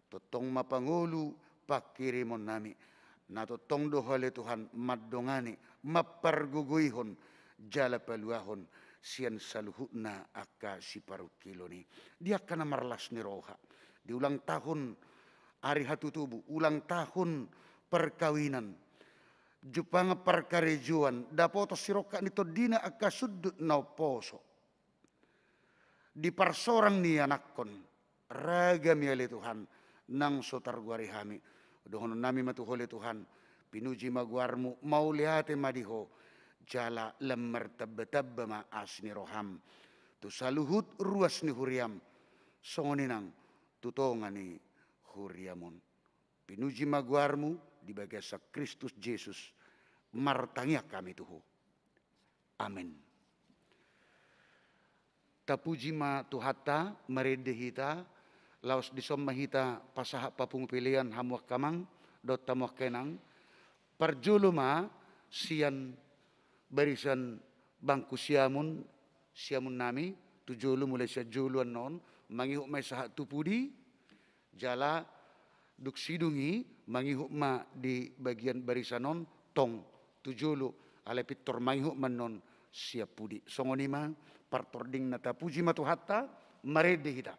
Totong mapangulu pakirimon nami. Na totong doho ali Tuhan maddongani maparguguyhon jala paluahon sian saluhutna aka si parukiloni. Dia kana marlas ni roha. Di ulang tahun hari hatutubu, ulang tahun perkawinan. Jupanga parkarejuan dapoto siroka nito dina aka sudut na poso. Di parsorang ni anakkon ragam ya le Tuhan nang sotar guari hami dohonon nami matuhole Tuhan pinuji maguarmu mau lihate madiho jala lemmer tabba ma asni roham tu saluhut ruas ni huriam songoni nang tutongani huriamon pinuji maguarmu di bagasa Kristus Yesus martangia kami tuho amin. Tapuji ma tuhata meredehita laos disomahita pasaha papung pilihan hamuak kamang dot tamuak kenang parjuluma sian barisan bangku siamun nami tujulu mulai sia juluan non mangihuk mai saha tupudi jala duk sidungi mangihuk ma di bagian barisan non tong tujulu ale pitor mangihuk manon siap pudi songoni ma partording na tapuji matuhatta marede hita.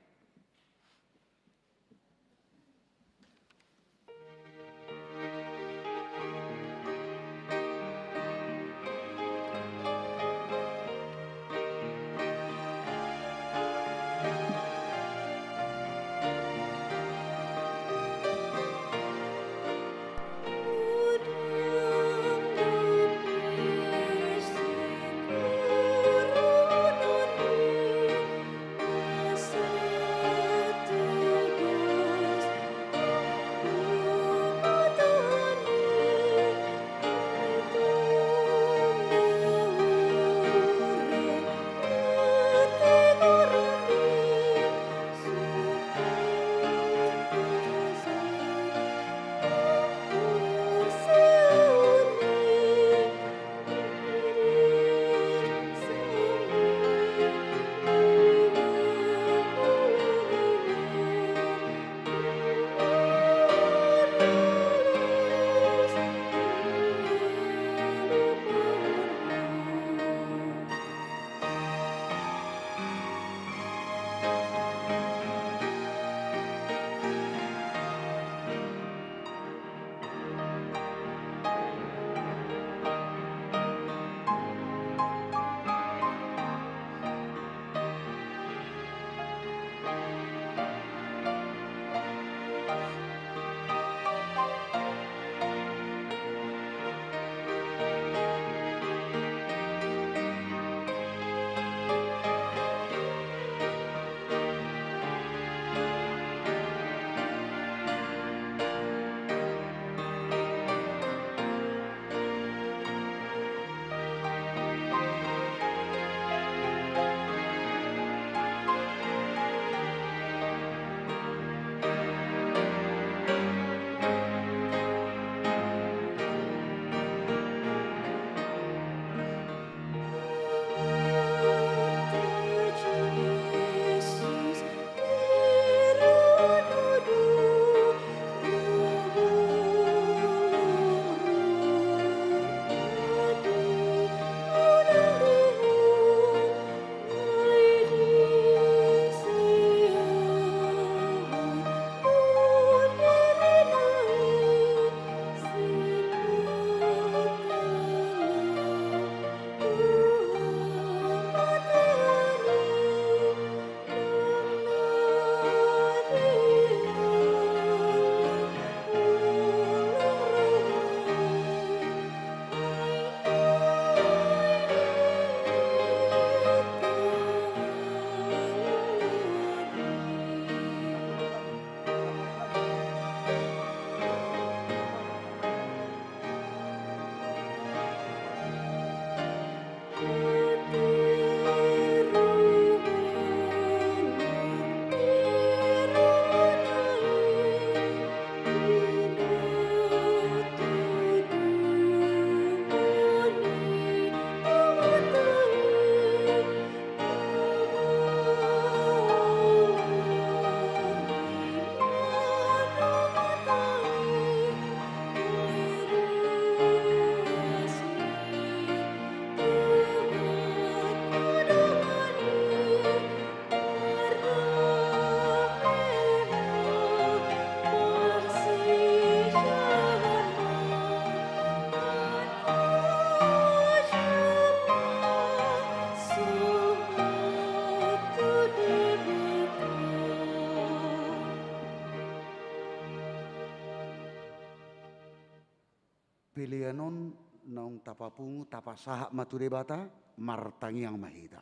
pilihanon naung tapapungu tapasaha matu debata martangi yang mahita.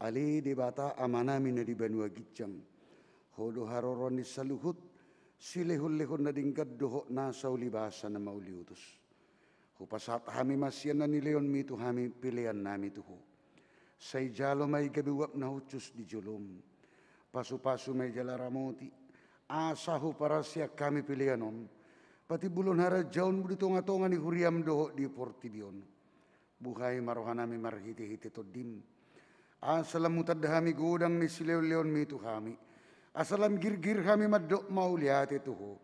Ali debata amanami na di Banua Gijang. Hodo haroron di saluhut silehun-lehun na dingkat doho na saulibasa na mauliutus. Hupasat hami masyan na nileon mitu hami pilihan nami tuho. Say jalo may gabiwap na hucus di julum. Pasu-pasu may jalaramoti. Asahu para siya kami pilihanon. Pati bulon hara jaun budi tonga-tonga ni huriam doho di portibion. Buhay marohanami marhiti-hiti to dim. Asalam mutad hami gudang ni silew-leon mitu kami. Asalam gir-gir kami madok mauliati tuho.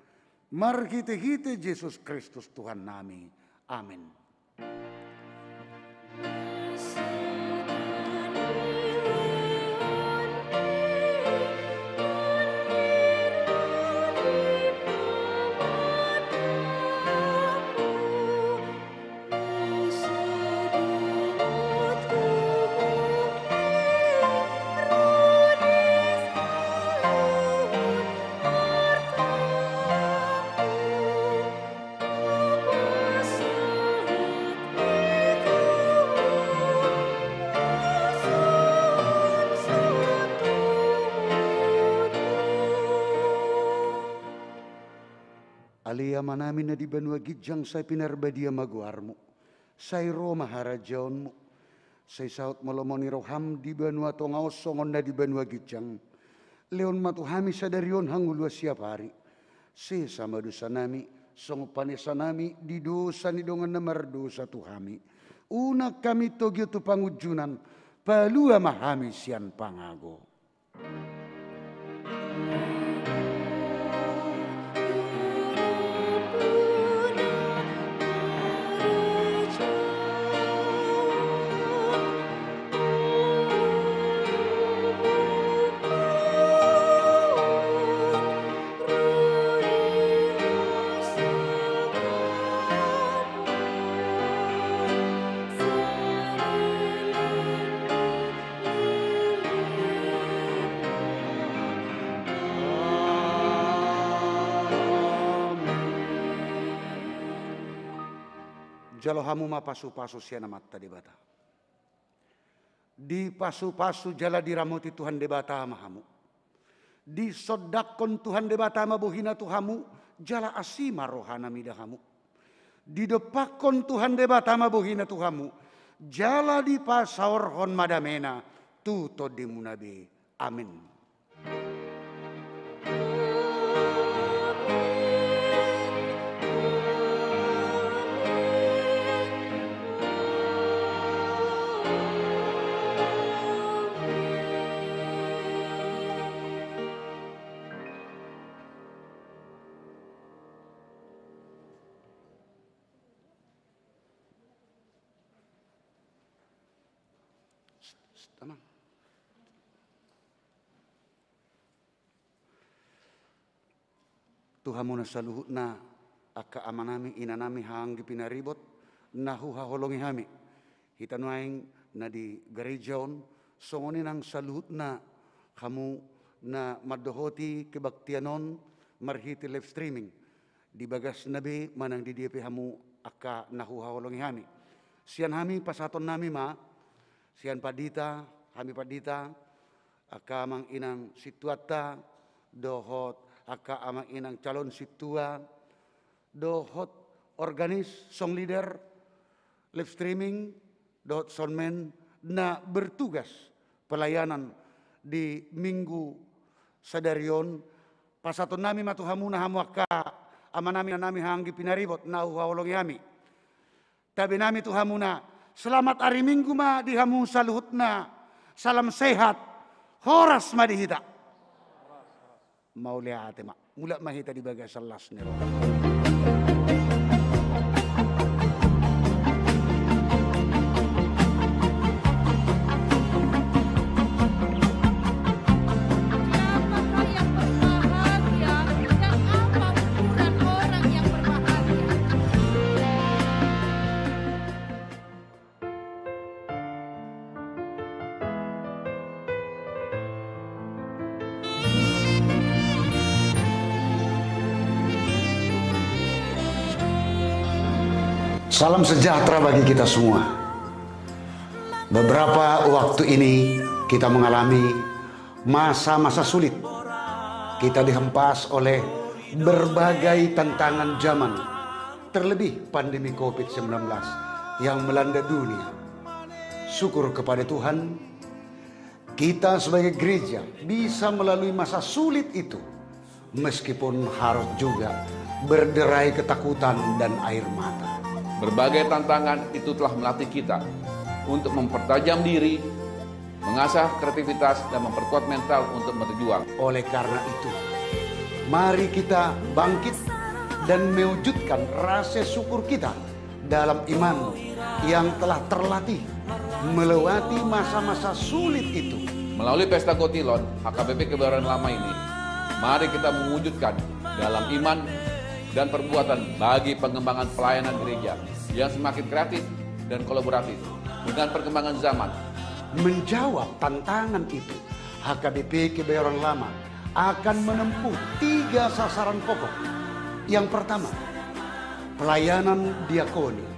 Marhiti-hiti Yesus Kristus Tuhan nami. Amin. Alia manami na di Banua Gijang say pinarbadia maguarmo. Say Roma harajaonmo. Say saut molomoni roham di Banua Tongao songon na di Banua Gijang. Leon matuhami sadarion hangulwa siap hari. Se sama dosa nami, songo panesa nami di dosa ni dongan na mardosa tuhami. Una kami togyo tu pangujunan, palua mahami sian pangago. Jalo hamu ma pasu-pasu siana matta debata. Di pasu-pasu jala diramoti Tuhan debata mahamu. Di sodakon Tuhan debata mabuhina tuhamu jala asima rohana midahamu. Di depakon Tuhan debata mabuhina tuhamu jala di pasaor hon madamena tuto dimunabe. Amin. Tamam. Tuhamu na saluhut na aka amanami inanami hanggi pinaribot nahu haholongi hami. Hitanuaing na di gerejaon songoni nang saluhut na kamu na madohoti kebaktianon marhiti live streaming. Di bagas nabi manang di DP hamu aka nahu haholongi hami. Sian hami pasaton nami ma sian padita, kami padita, aka amang inang situata, dohot, aka amang inang calon situa, dohot organis, song leader, live streaming, dohot soundman, na bertugas pelayanan di minggu sadarion, pasaton nami matuhamuna hamu aka, amanami na nami hanggi pinaribot, na uhawalongi hami. Tabi nami tuhamuna, selamat hari Minggu ma dihamu saluhut na salam sehat horas ma dihita mau lihat ma mula mahita di bagai salas nero. Salam sejahtera bagi kita semua. Beberapa waktu ini kita mengalami masa-masa sulit. Kita dihempas oleh berbagai tantangan zaman, terlebih pandemi COVID-19 yang melanda dunia. Syukur kepada Tuhan, kita sebagai gereja bisa melalui masa sulit itu, meskipun harus juga berderai ketakutan dan air mata. Berbagai tantangan itu telah melatih kita untuk mempertajam diri, mengasah kreativitas, dan memperkuat mental untuk berjuang. Oleh karena itu, mari kita bangkit dan mewujudkan rasa syukur kita dalam iman yang telah terlatih melewati masa-masa sulit itu. Melalui Pesta Gotilon, HKBP Kebayoran Lama ini, mari kita mewujudkan dalam iman dan perbuatan bagi pengembangan pelayanan gereja yang semakin kreatif dan kolaboratif dengan perkembangan zaman. Menjawab tantangan itu, HKBP Kebayoran Lama akan menempuh 3 sasaran pokok. Yang pertama, pelayanan diakoni.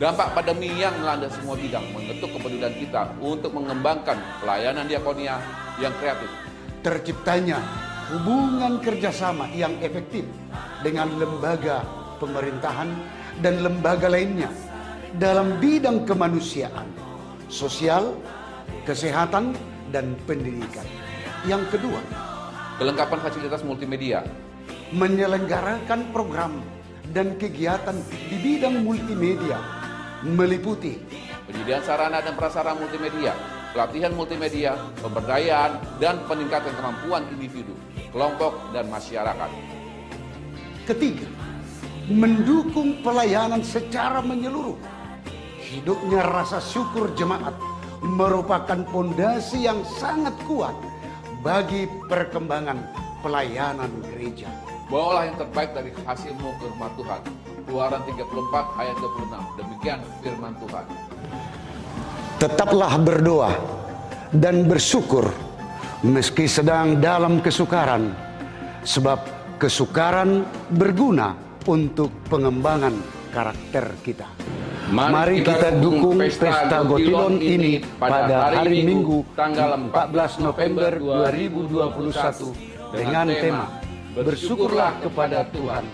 Dampak pandemi yang melanda semua bidang mengetuk kepedulian kita untuk mengembangkan pelayanan diakonia yang kreatif. Terciptanya hubungan kerjasama yang efektif dengan lembaga pemerintahan dan lembaga lainnya dalam bidang kemanusiaan, sosial, kesehatan, dan pendidikan. Yang kedua, Kelengkapan fasilitas multimedia. menyelenggarakan program dan kegiatan di bidang multimedia meliputi Penyediaan sarana dan prasarana multimedia, pelatihan multimedia, pemberdayaan, dan peningkatan kemampuan individu, kelompok, dan masyarakat. ketiga, mendukung pelayanan secara menyeluruh. Hidupnya rasa syukur jemaat merupakan fondasi yang sangat kuat bagi perkembangan pelayanan gereja. Bawalah yang terbaik dari hasilmu ke rumah Tuhan. Keluaran 34 ayat 26. Demikian firman Tuhan. Tetaplah berdoa dan bersyukur meski sedang dalam kesukaran, sebab kesukaran berguna untuk pengembangan karakter kita. Mari kita dukung Pesta Gotilon ini pada hari Minggu tanggal 14 November 2021 dengan tema Bersyukurlah kepada Tuhan,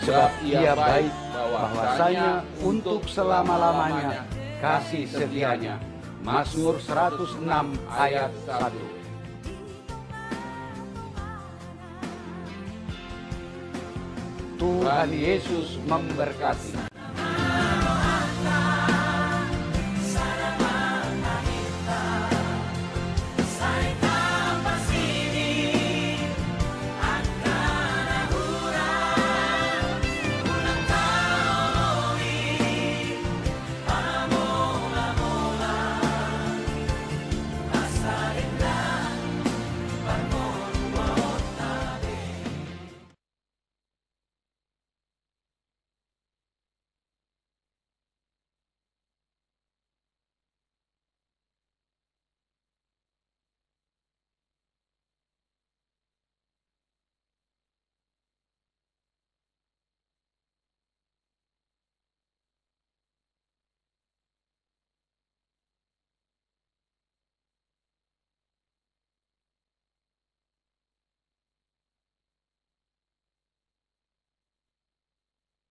sebab Ia baik, bahwasanya untuk selama-lamanya kasih setianya. Mazmur 106 ayat 1. Tuhan Yesus memberkati.